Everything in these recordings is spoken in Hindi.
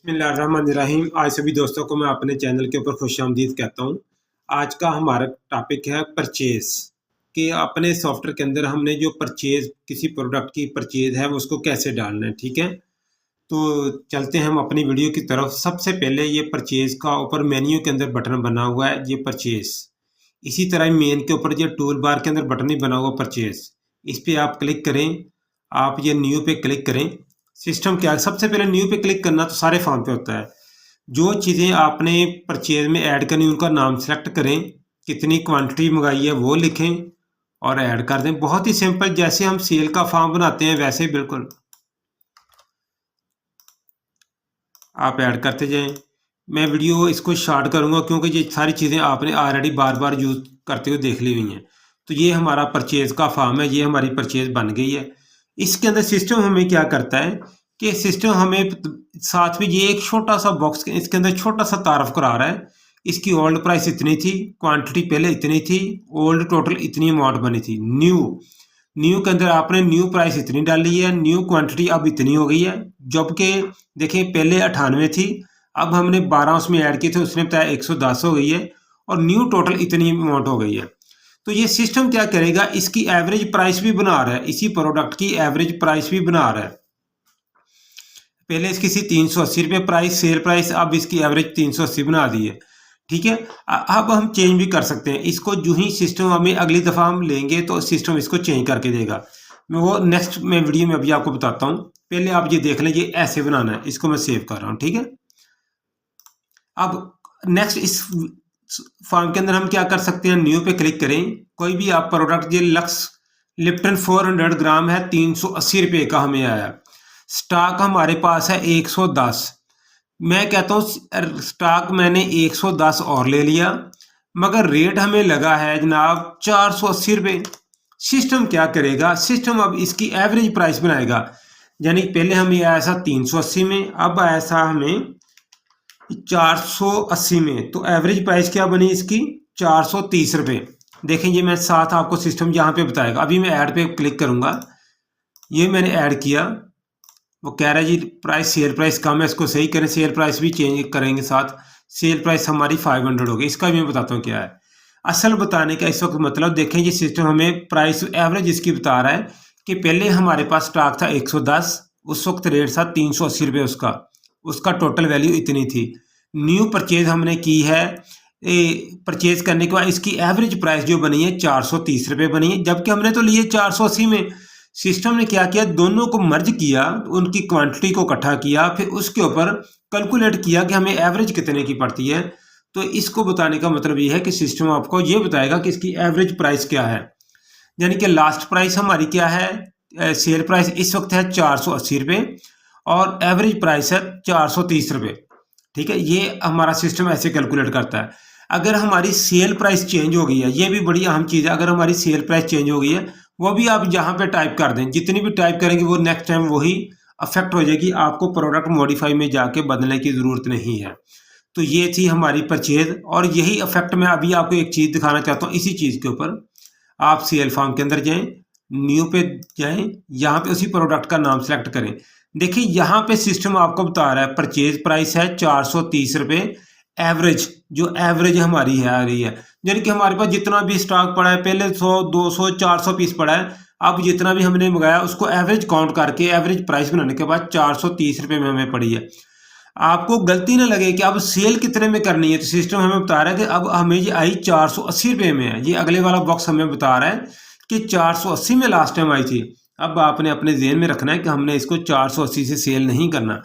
बिस्मिल्लाहिर्रहमानिर्रहीम। आज सभी दोस्तों को मैं अपने चैनल के ऊपर खुशामदीद कहता हूँ। आज का हमारा टॉपिक है परचेज़ कि अपने सॉफ्टवेयर के अंदर हमने जो परचेज़ किसी प्रोडक्ट की परचेज़ है वो उसको कैसे डालना है। ठीक है, तो चलते हैं हम अपनी वीडियो की तरफ। सबसे पहले ये परचेज़ का ऊपर मेन्यू के अंदर बटन बना हुआ है, ये परचेज़। इसी तरह मेन के ऊपर ये टूल बार के अंदर बटन ही बना हुआ परचेज़, इस पर आप क्लिक करें। आप ये न्यू पे क्लिक करें। सिस्टम क्या है, सबसे पहले न्यू पे क्लिक करना तो सारे फॉर्म पे होता है। जो चीज़ें आपने परचेज में ऐड करनी उनका नाम सेलेक्ट करें, कितनी क्वांटिटी मंगाई है वो लिखें और ऐड कर दें। बहुत ही सिंपल, जैसे हम सेल का फॉर्म बनाते हैं वैसे ही बिल्कुल आप ऐड करते जाएं। मैं वीडियो इसको शॉर्ट करूंगा क्योंकि ये सारी चीज़ें आपने ऑलरेडी बार बार यूज़ करते हुए देख ली हुई हैं। तो ये हमारा परचेज का फॉर्म है, ये हमारी परचेज बन गई है। इसके अंदर सिस्टम हमें क्या करता है कि सिस्टम हमें साथ में ये एक छोटा सा बॉक्स इसके अंदर छोटा सा तारफ करा रहा है। इसकी ओल्ड प्राइस इतनी थी, क्वांटिटी पहले इतनी थी, ओल्ड टोटल इतनी अमाउंट बनी थी। न्यू न्यू के अंदर आपने न्यू प्राइस इतनी डाली है, न्यू क्वांटिटी अब इतनी हो गई है। जबकि देखिए पहले 98 थी, अब हमने 12 उसमें ऐड किए थे, उसने बताया 110 हो गई है और न्यू टोटल इतनी अमाउंट हो गई है। तो ये सिस्टम क्या करेगा, इसकी एवरेज प्राइस भी बना रहा है, इसी प्रोडक्ट की एवरेज प्राइस भी बना रहा है। पहले इसकी थी 380 रुपये प्राइस, सेल प्राइस, अब इसकी एवरेज 380 बना दी है। ठीक है, अब हम चेंज भी कर सकते हैं इसको। जो ही सिस्टम हमें अगली दफ़ा हम लेंगे तो सिस्टम इसको चेंज करके देगा। मैं वो नेक्स्ट में वीडियो में अभी आपको बताता हूँ। पहले आप ये देख लें, ये ऐसे बनाना है। इसको मैं सेव कर रहा हूँ। ठीक है, अब नेक्स्ट इस फॉर्म के अंदर हम क्या कर सकते हैं, न्यू पे क्लिक करें। कोई भी आप प्रोडक्ट, ये लक्स लिप्टन 400 ग्राम है, 380 रुपये का हमें आया। स्टॉक हमारे पास है 110। मैं कहता हूँ स्टॉक मैंने 110 और ले लिया, मगर रेट हमें लगा है जनाब 480 रुपये। सिस्टम क्या करेगा, सिस्टम अब इसकी एवरेज प्राइस बनाएगा। यानी पहले हमें आया था 380 में, अब आया था हमें 480 में। तो एवरेज प्राइस क्या बनी इसकी, 430 रुपये। देखें, ये मैं साथ आपको सिस्टम यहाँ पे बताएगा। अभी मैं ऐड पे क्लिक करूँगा, ये मैंने ऐड किया। वो कह रहा है जी प्राइस, सेल प्राइस कम है, इसको सही करें। सेल प्राइस भी चेंज करेंगे साथ। सेल प्राइस हमारी 500 हो गई। इसका भी मैं बताता हूँ क्या है असल बताने का इस वक्त मतलब। देखें, ये सिस्टम हमें प्राइस एवरेज इसकी बता रहा है कि पहले हमारे पास स्टॉक था 110, उस वक्त रेट था 380 रुपये उसका टोटल वैल्यू इतनी थी। न्यू परचेज हमने की है, परचेज करने के बाद इसकी एवरेज प्राइस जो बनी है 430 रुपये बनी है, जबकि हमने तो लिए 480 में। सिस्टम ने क्या किया, दोनों को मर्ज किया, उनकी क्वांटिटी को इकट्ठा किया, फिर उसके ऊपर कैलकुलेट किया कि हमें एवरेज कितने की पड़ती है। तो इसको बताने का मतलब ये है कि सिस्टम आपको ये बताएगा कि इसकी एवरेज प्राइस क्या है। यानी कि लास्ट प्राइस हमारी क्या है, सेल प्राइस इस वक्त है 480 रुपये और एवरेज प्राइस है 430 रुपये। ठीक है, ये हमारा सिस्टम ऐसे कैलकुलेट करता है। अगर हमारी सेल प्राइस चेंज हो गई है, ये भी बड़ी अहम चीज़ है, अगर हमारी सेल प्राइस चेंज हो गई है, वो भी आप यहाँ पे टाइप कर दें। जितनी भी टाइप करेंगे वो नेक्स्ट टाइम वही अफेक्ट हो जाएगी, आपको प्रोडक्ट मॉडिफाई में जाके बदलने की ज़रूरत नहीं है। तो ये थी हमारी परचेज, और यही अफेक्ट मैं अभी आपको एक चीज़ दिखाना चाहता हूँ। इसी चीज़ के ऊपर आप सेल फॉर्म के अंदर जाएँ, न्यू पे जाएँ, यहाँ पे उसी प्रोडक्ट का नाम सेलेक्ट करें। देखिए यहाँ पे सिस्टम आपको बता रहा है परचेज प्राइस है 430 रुपये, एवरेज जो एवरेज हमारी है आ रही है। यानी कि हमारे पास जितना भी स्टॉक पड़ा है, पहले 100 200 400 पीस पड़ा है, अब जितना भी हमने मंगाया उसको एवरेज काउंट करके एवरेज प्राइस बनाने के बाद 430 रुपये में हमें पड़ी है। आपको गलती ना लगे कि अब सेल कितने में करनी है, तो सिस्टम हमें बता रहा है कि अब हमें ये आई 480 रुपये में है। ये अगले वाला बॉक्स हमें बता रहा है कि 480 में लास्ट टाइम आई थी। अब आपने अपने ज़हन में रखना है कि हमने इसको 480 से सेल नहीं करना।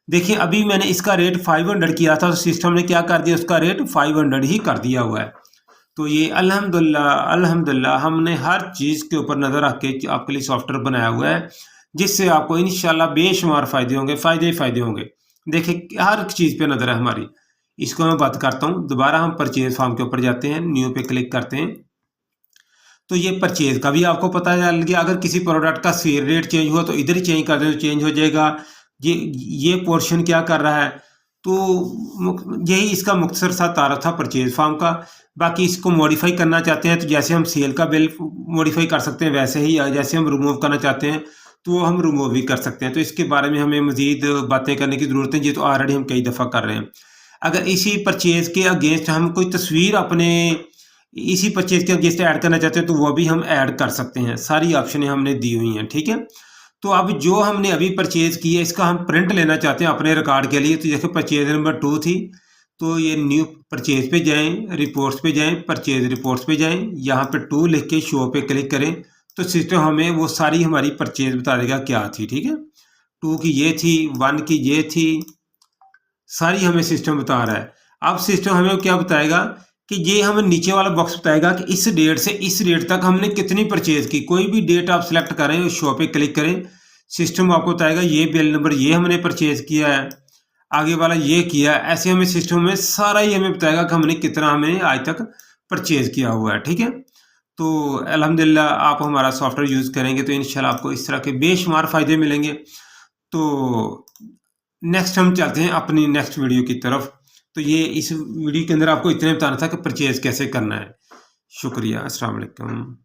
देखिए अभी मैंने इसका रेट 500 किया था, तो सिस्टम ने क्या कर दिया, उसका रेट 500 ही कर दिया हुआ है। तो ये अल्हम्दुलिल्लाह हमने हर चीज़ के ऊपर नज़र रख के आपके लिए सॉफ्टवेयर बनाया हुआ है, जिससे आपको इंशाल्लाह बेशुमार फ़ायदे होंगे, फ़ायदे होंगे। देखिए हर चीज़ पे नज़र है हमारी। इसको मैं बात करता हूँ, दोबारा हम परचेज फॉर्म के ऊपर जाते हैं, न्यू पे क्लिक करते हैं। तो ये परचेज का भी आपको पता चल गया। अगर किसी प्रोडक्ट का सेल रेट चेंज हुआ तो इधर ही चेंज कर दें तो चेंज हो जाएगा। ये पोर्शन क्या कर रहा है, तो यही इसका मुख्तसर सा तारफ था परचेज फॉर्म का। बाकी इसको मॉडिफाई करना चाहते हैं तो जैसे हम सेल का बिल मॉडिफाई कर सकते हैं, वैसे ही जैसे हम रिमूव करना चाहते हैं तो हम रिमूव भी कर सकते हैं। तो इसके बारे में हमें मज़ीद बातें करने की ज़रूरत है, ये तो ऑलरेडी हम कई दफ़ा कर रहे हैं। अगर इसी परचेज़ के अगेंस्ट हम कोई तस्वीर अपने इसी परचेज़ के अगेंस्ट ऐड करना चाहते हैं तो वो भी हम ऐड कर सकते हैं। सारी ऑप्शनें हमने दी हुई हैं, ठीक है। तो अब जो हमने अभी परचेज़ की है इसका हम प्रिंट लेना चाहते हैं अपने रिकॉर्ड के लिए। तो जैसे परचेज़ नंबर 2 थी, तो ये न्यू परचेज़ पे जाएँ, रिपोर्ट्स पे जाएँ, परचेज़ रिपोर्ट्स पे जाएँ, यहाँ पे 2 लिख के शो पे क्लिक करें, तो सिस्टम हमें वो सारी हमारी परचेज़ बता देगा क्या थी, ठीक है। 2 की ये थी, 1 की ये थी, सारी हमें सिस्टम बता रहा है। अब सिस्टम हमें क्या बताएगा कि ये हमें नीचे वाला बॉक्स बताएगा कि इस डेट से इस डेट तक हमने कितनी परचेज़ की। कोई भी डेट आप सेलेक्ट करें, शो पे क्लिक करें, सिस्टम आपको बताएगा ये बिल नंबर ये हमने परचेज़ किया है, आगे वाला ये किया। ऐसे हमें सिस्टम में सारा ही हमें बताएगा कि हमने कितना हमने आज तक परचेज़ किया हुआ है, ठीक है। तो अल्हम्दुलिल्लाह आप हमारा सॉफ्टवेयर यूज़ करेंगे तो इंशाल्लाह आपको इस तरह के बेशुमार फ़ायदे मिलेंगे। तो नेक्स्ट हम चलते हैं अपनी नेक्स्ट वीडियो की तरफ। तो ये इस वीडियो के अंदर आपको इतने बताना था कि परचेज़ कैसे करना है। शुक्रिया, अस्सलाम वालेकुम।